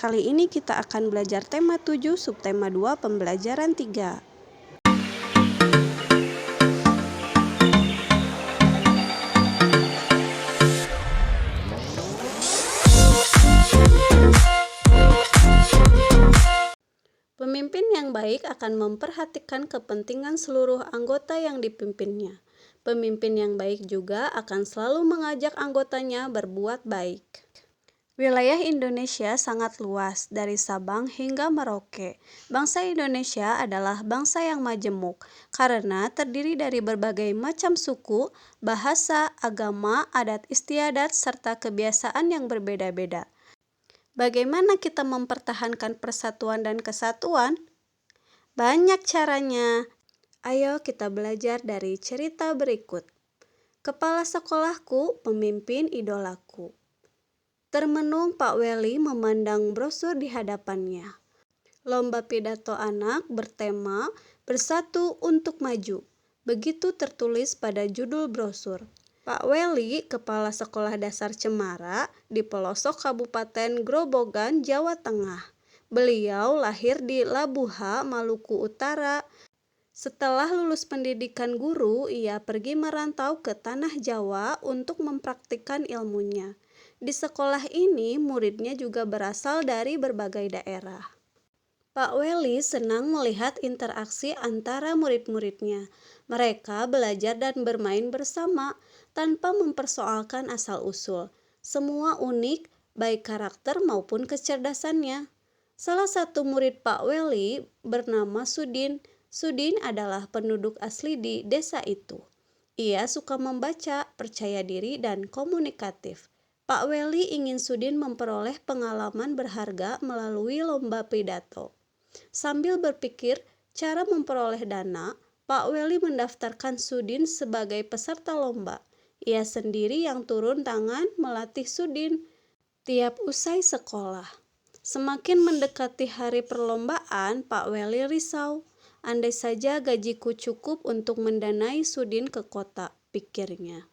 Kali ini kita akan belajar tema 7, subtema 2, pembelajaran 3. Pemimpin yang baik akan memperhatikan kepentingan seluruh anggota yang dipimpinnya. Pemimpin yang baik juga akan selalu mengajak anggotanya berbuat baik. Wilayah Indonesia sangat luas, dari Sabang hingga Merauke. Bangsa Indonesia adalah bangsa yang majemuk, karena terdiri dari berbagai macam suku, bahasa, agama, adat istiadat, serta kebiasaan yang berbeda-beda. Bagaimana kita mempertahankan persatuan dan kesatuan? Banyak caranya. Ayo kita belajar dari cerita berikut. Kepala sekolahku, pemimpin idolaku. Termenung Pak Weli memandang brosur di hadapannya. Lomba pidato anak bertema Bersatu untuk Maju. Begitu tertulis pada judul brosur. Pak Weli, kepala sekolah dasar Cemara di pelosok Kabupaten Grobogan, Jawa Tengah. Beliau lahir di Labuha, Maluku Utara. Setelah lulus pendidikan guru, ia pergi merantau ke Tanah Jawa untuk mempraktikkan ilmunya. Di sekolah ini, muridnya juga berasal dari berbagai daerah. Pak Weli senang melihat interaksi antara murid-muridnya. Mereka belajar dan bermain bersama tanpa mempersoalkan asal-usul. Semua unik, baik karakter maupun kecerdasannya. Salah satu murid Pak Weli bernama Sudin. Sudin adalah penduduk asli di desa itu. Ia suka membaca, percaya diri, dan komunikatif. Pak Weli ingin Sudin memperoleh pengalaman berharga melalui lomba pidato. Sambil berpikir cara memperoleh dana, Pak Weli mendaftarkan Sudin sebagai peserta lomba. Ia sendiri yang turun tangan melatih Sudin tiap usai sekolah. Semakin mendekati hari perlombaan, Pak Weli risau. Andai saja gajiku cukup untuk mendanai Sudin ke kota, pikirnya.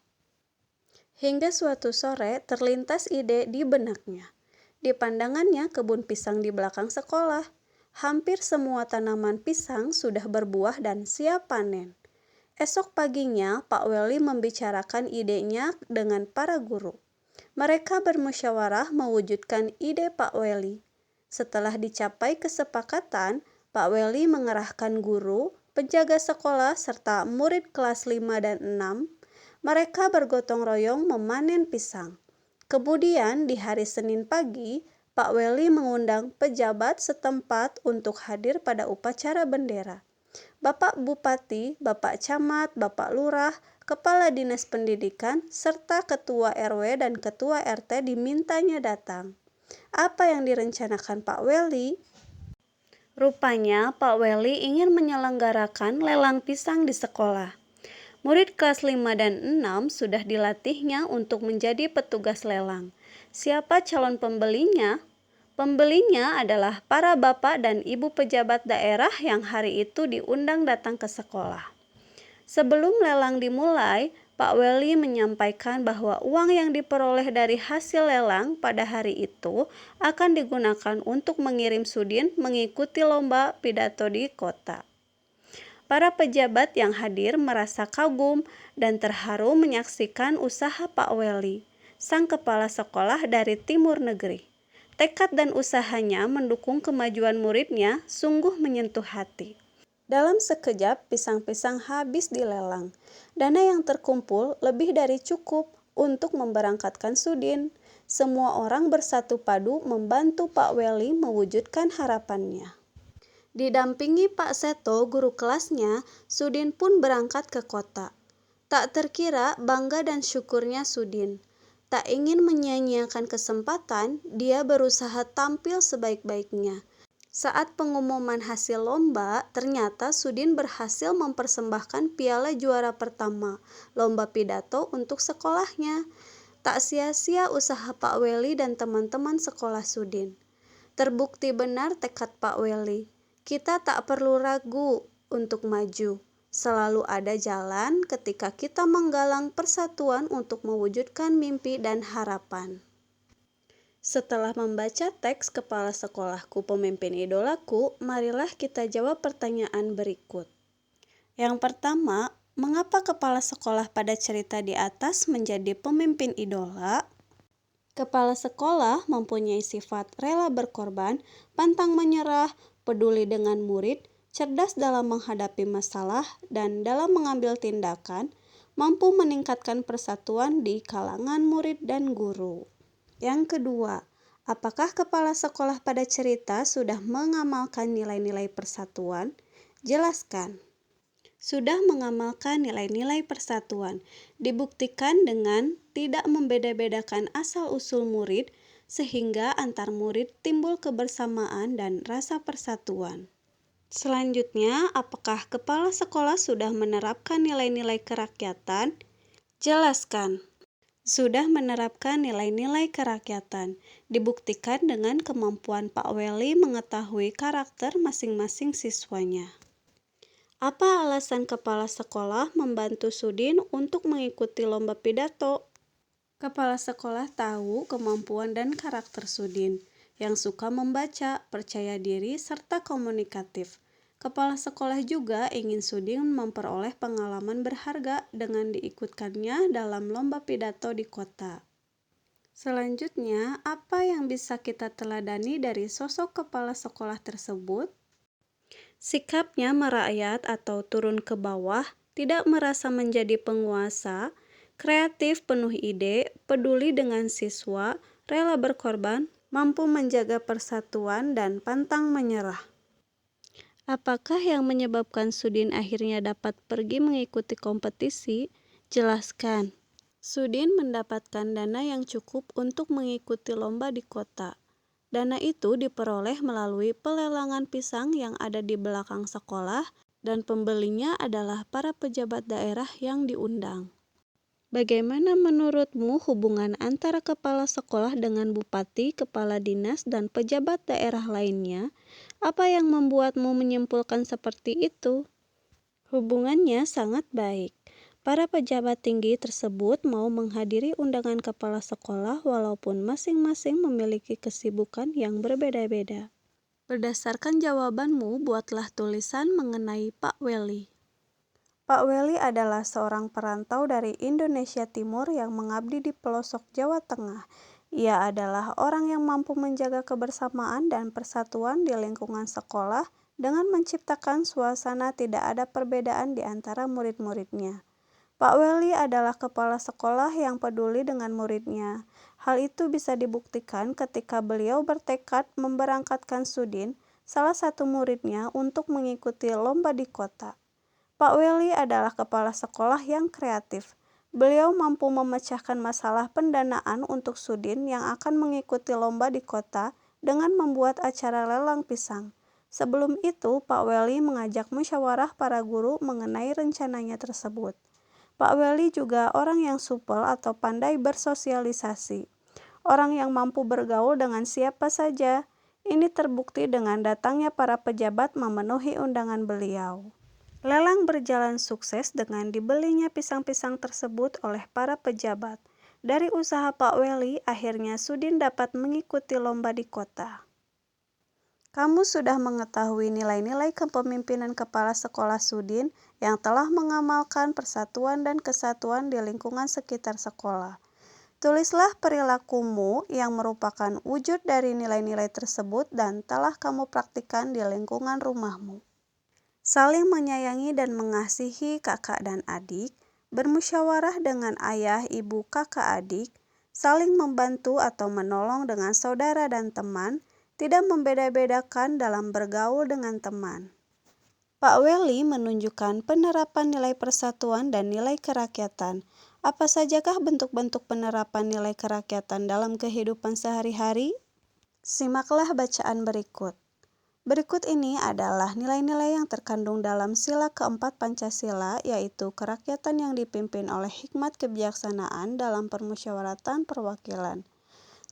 Hingga suatu sore terlintas ide di benaknya. Di pandangannya kebun pisang di belakang sekolah. Hampir semua tanaman pisang sudah berbuah dan siap panen. Esok paginya, Pak Weli membicarakan idenya dengan para guru. Mereka bermusyawarah mewujudkan ide Pak Weli. Setelah dicapai kesepakatan, Pak Weli mengerahkan guru, penjaga sekolah, serta murid kelas 5 dan 6. Mereka bergotong royong memanen pisang. Kemudian di hari Senin pagi, Pak Weli mengundang pejabat setempat untuk hadir pada upacara bendera. Bapak Bupati, Bapak Camat, Bapak Lurah, Kepala Dinas Pendidikan, serta Ketua RW dan Ketua RT dimintanya datang. Apa yang direncanakan Pak Weli? Rupanya Pak Weli ingin menyelenggarakan lelang pisang di sekolah. Murid kelas 5 dan 6 sudah dilatihnya untuk menjadi petugas lelang. Siapa calon pembelinya? Pembelinya adalah para bapak dan ibu pejabat daerah yang hari itu diundang datang ke sekolah. Sebelum lelang dimulai, Pak Weli menyampaikan bahwa uang yang diperoleh dari hasil lelang pada hari itu akan digunakan untuk mengirim Sudin mengikuti lomba pidato di kota. Para pejabat yang hadir merasa kagum dan terharu menyaksikan usaha Pak Weli, sang kepala sekolah dari timur negeri. Tekad dan usahanya mendukung kemajuan muridnya sungguh menyentuh hati. Dalam sekejap, pisang-pisang habis dilelang. Dana yang terkumpul lebih dari cukup untuk memberangkatkan Sudin. Semua orang bersatu padu membantu Pak Weli mewujudkan harapannya. Didampingi Pak Seto, guru kelasnya, Sudin pun berangkat ke kota. Tak terkira bangga dan syukurnya Sudin. Tak ingin menyia-nyiakan kesempatan, dia berusaha tampil sebaik-baiknya. Saat pengumuman hasil lomba, ternyata Sudin berhasil mempersembahkan piala juara pertama lomba pidato untuk sekolahnya. Tak sia-sia usaha Pak Weli dan teman-teman sekolah Sudin. Terbukti benar tekad Pak Weli. Kita tak perlu ragu untuk maju. Selalu ada jalan ketika kita menggalang persatuan untuk mewujudkan mimpi dan harapan. Setelah membaca teks Kepala Sekolahku Pemimpin Idolaku, marilah kita jawab pertanyaan berikut. Yang pertama, mengapa kepala sekolah pada cerita di atas menjadi pemimpin idola? Kepala sekolah mempunyai sifat rela berkorban, pantang menyerah, peduli dengan murid, cerdas dalam menghadapi masalah, dan dalam mengambil tindakan, mampu meningkatkan persatuan di kalangan murid dan guru. Yang kedua, apakah kepala sekolah pada cerita sudah mengamalkan nilai-nilai persatuan? Jelaskan. Sudah mengamalkan nilai-nilai persatuan, dibuktikan dengan tidak membeda-bedakan asal-usul murid, sehingga antar murid timbul kebersamaan dan rasa persatuan. Selanjutnya, apakah kepala sekolah sudah menerapkan nilai-nilai kerakyatan? Jelaskan. Sudah menerapkan nilai-nilai kerakyatan, dibuktikan dengan kemampuan Pak Weli mengetahui karakter masing-masing siswanya. Apa alasan kepala sekolah membantu Sudin untuk mengikuti lomba pidato? Kepala sekolah tahu kemampuan dan karakter Sudin, yang suka membaca, percaya diri, serta komunikatif. Kepala sekolah juga ingin Sudin memperoleh pengalaman berharga dengan diikutkannya dalam lomba pidato di kota. Selanjutnya, apa yang bisa kita teladani dari sosok kepala sekolah tersebut? Sikapnya merakyat atau turun ke bawah, tidak merasa menjadi penguasa, kreatif penuh ide, peduli dengan siswa, rela berkorban, mampu menjaga persatuan, dan pantang menyerah. Apakah yang menyebabkan Sudin akhirnya dapat pergi mengikuti kompetisi? Jelaskan. Sudin mendapatkan dana yang cukup untuk mengikuti lomba di kota. Dana itu diperoleh melalui pelelangan pisang yang ada di belakang sekolah, dan pembelinya adalah para pejabat daerah yang diundang. Bagaimana menurutmu hubungan antara kepala sekolah dengan bupati, kepala dinas, dan pejabat daerah lainnya? Apa yang membuatmu menyimpulkan seperti itu? Hubungannya sangat baik. Para pejabat tinggi tersebut mau menghadiri undangan kepala sekolah walaupun masing-masing memiliki kesibukan yang berbeda-beda. Berdasarkan jawabanmu, buatlah tulisan mengenai Pak Weli. Pak Weli adalah seorang perantau dari Indonesia Timur yang mengabdi di pelosok Jawa Tengah. Ia adalah orang yang mampu menjaga kebersamaan dan persatuan di lingkungan sekolah dengan menciptakan suasana tidak ada perbedaan di antara murid-muridnya. Pak Weli adalah kepala sekolah yang peduli dengan muridnya. Hal itu bisa dibuktikan ketika beliau bertekad memberangkatkan Sudin, salah satu muridnya, untuk mengikuti lomba di kota. Pak Weli adalah kepala sekolah yang kreatif. Beliau mampu memecahkan masalah pendanaan untuk Sudin yang akan mengikuti lomba di kota dengan membuat acara lelang pisang. Sebelum itu, Pak Weli mengajak musyawarah para guru mengenai rencananya tersebut. Pak Weli juga orang yang supel atau pandai bersosialisasi. Orang yang mampu bergaul dengan siapa saja. Ini terbukti dengan datangnya para pejabat memenuhi undangan beliau. Lelang berjalan sukses dengan dibelinya pisang-pisang tersebut oleh para pejabat. Dari usaha Pak Weli, akhirnya Sudin dapat mengikuti lomba di kota. Kamu sudah mengetahui nilai-nilai kepemimpinan kepala sekolah Sudin yang telah mengamalkan persatuan dan kesatuan di lingkungan sekitar sekolah. Tulislah perilakumu yang merupakan wujud dari nilai-nilai tersebut dan telah kamu praktikkan di lingkungan rumahmu. Saling menyayangi dan mengasihi kakak dan adik, bermusyawarah dengan ayah, ibu, kakak, adik, saling membantu atau menolong dengan saudara dan teman, tidak membeda-bedakan dalam bergaul dengan teman. Pak Weli menunjukkan penerapan nilai persatuan dan nilai kerakyatan. Apa sajakah bentuk-bentuk penerapan nilai kerakyatan dalam kehidupan sehari-hari? Simaklah bacaan berikut. Berikut ini adalah nilai-nilai yang terkandung dalam sila keempat Pancasila, yaitu kerakyatan yang dipimpin oleh hikmat kebijaksanaan dalam permusyawaratan perwakilan.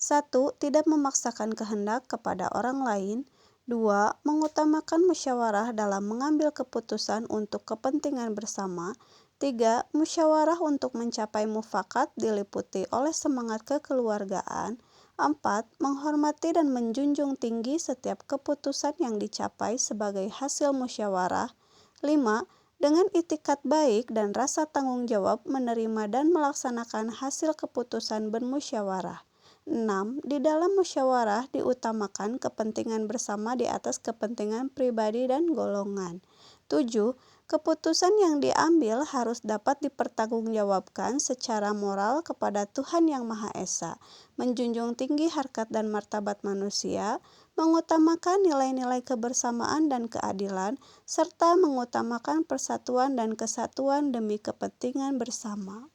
1. Tidak memaksakan kehendak kepada orang lain. 2. Mengutamakan musyawarah dalam mengambil keputusan untuk kepentingan bersama. 3. Musyawarah untuk mencapai mufakat diliputi oleh semangat kekeluargaan. 4. Menghormati dan menjunjung tinggi setiap keputusan yang dicapai sebagai hasil musyawarah. 5. Dengan itikat baik dan rasa tanggung jawab menerima dan melaksanakan hasil keputusan bermusyawarah. 6. Di dalam musyawarah diutamakan kepentingan bersama di atas kepentingan pribadi dan golongan. 7. Keputusan yang diambil harus dapat dipertanggungjawabkan secara moral kepada Tuhan Yang Maha Esa, menjunjung tinggi harkat dan martabat manusia, mengutamakan nilai-nilai kebersamaan dan keadilan, serta mengutamakan persatuan dan kesatuan demi kepentingan bersama.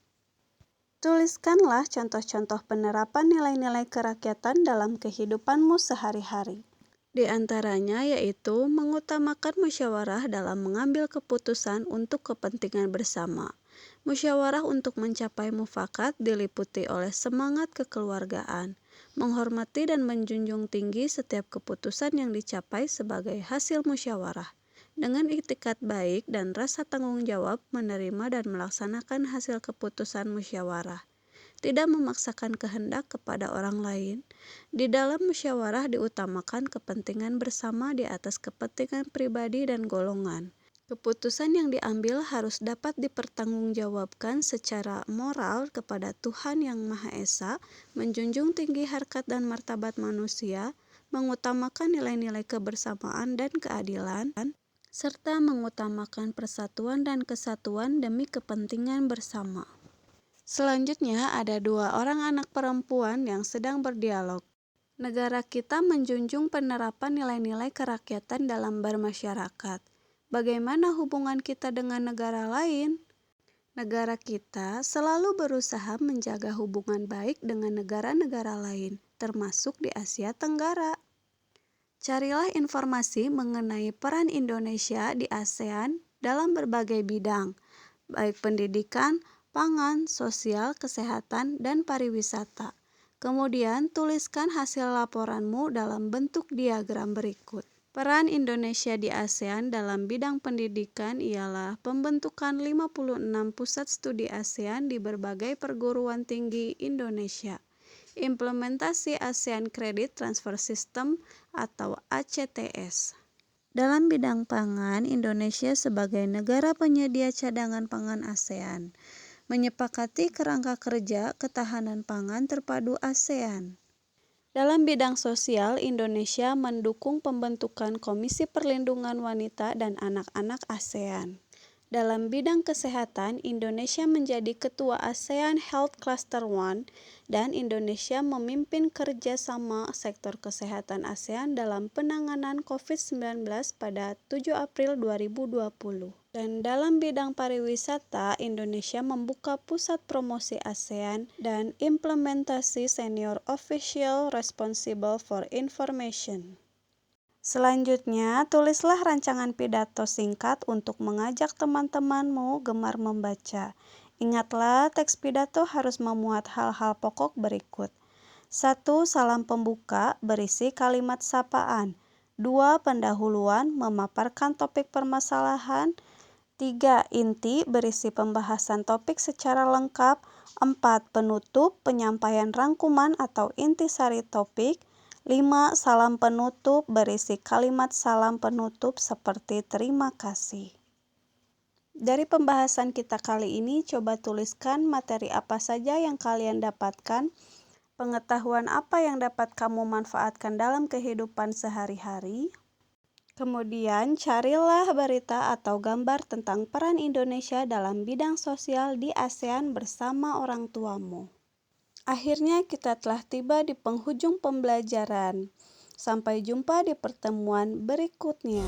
Tuliskanlah contoh-contoh penerapan nilai-nilai kerakyatan dalam kehidupanmu sehari-hari. Di antaranya yaitu mengutamakan musyawarah dalam mengambil keputusan untuk kepentingan bersama. Musyawarah untuk mencapai mufakat diliputi oleh semangat kekeluargaan, menghormati dan menjunjung tinggi setiap keputusan yang dicapai sebagai hasil musyawarah, dengan itikad baik dan rasa tanggung jawab menerima dan melaksanakan hasil keputusan musyawarah. Tidak memaksakan kehendak kepada orang lain. Di dalam musyawarah diutamakan kepentingan bersama di atas kepentingan pribadi dan golongan. Keputusan yang diambil harus dapat dipertanggungjawabkan secara moral kepada Tuhan Yang Maha Esa, menjunjung tinggi harkat dan martabat manusia, mengutamakan nilai-nilai kebersamaan dan keadilan, serta mengutamakan persatuan dan kesatuan demi kepentingan bersama. Selanjutnya ada 2 orang anak perempuan yang sedang berdialog. Negara kita menjunjung penerapan nilai-nilai kerakyatan dalam bermasyarakat. Bagaimana hubungan kita dengan negara lain? Negara kita selalu berusaha menjaga hubungan baik dengan negara-negara lain, termasuk di Asia Tenggara. Carilah informasi mengenai peran Indonesia di ASEAN dalam berbagai bidang, baik pendidikan, pangan, sosial, kesehatan, dan pariwisata. Kemudian tuliskan hasil laporanmu dalam bentuk diagram berikut. Peran Indonesia di ASEAN dalam bidang pendidikan ialah pembentukan 56 pusat studi ASEAN di berbagai perguruan tinggi Indonesia. Implementasi ASEAN Credit Transfer System atau ACTS. Dalam bidang pangan, Indonesia sebagai negara penyedia cadangan pangan ASEAN menyepakati kerangka kerja ketahanan pangan terpadu ASEAN. Dalam bidang sosial, Indonesia mendukung pembentukan Komisi Perlindungan Wanita dan Anak-anak ASEAN. Dalam bidang kesehatan, Indonesia menjadi ketua ASEAN Health Cluster I dan Indonesia memimpin kerjasama sektor kesehatan ASEAN dalam penanganan COVID-19 pada 7 April 2020. Dan dalam bidang pariwisata, Indonesia membuka pusat promosi ASEAN dan implementasi Senior Official Responsible for Information. Selanjutnya, tulislah rancangan pidato singkat untuk mengajak teman-temanmu gemar membaca. Ingatlah, teks pidato harus memuat hal-hal pokok berikut. 1. Salam pembuka berisi kalimat sapaan. 2. Pendahuluan memaparkan topik permasalahan. 3. Inti berisi pembahasan topik secara lengkap. 4. Penutup penyampaian rangkuman atau intisari topik. 5. Salam penutup berisi kalimat salam penutup seperti terima kasih. Dari pembahasan kita kali ini, coba tuliskan materi apa saja yang kalian dapatkan, pengetahuan apa yang dapat kamu manfaatkan dalam kehidupan sehari-hari. Kemudian carilah berita atau gambar tentang peran Indonesia dalam bidang sosial di ASEAN bersama orang tuamu. Akhirnya kita telah tiba di penghujung pembelajaran. Sampai jumpa di pertemuan berikutnya.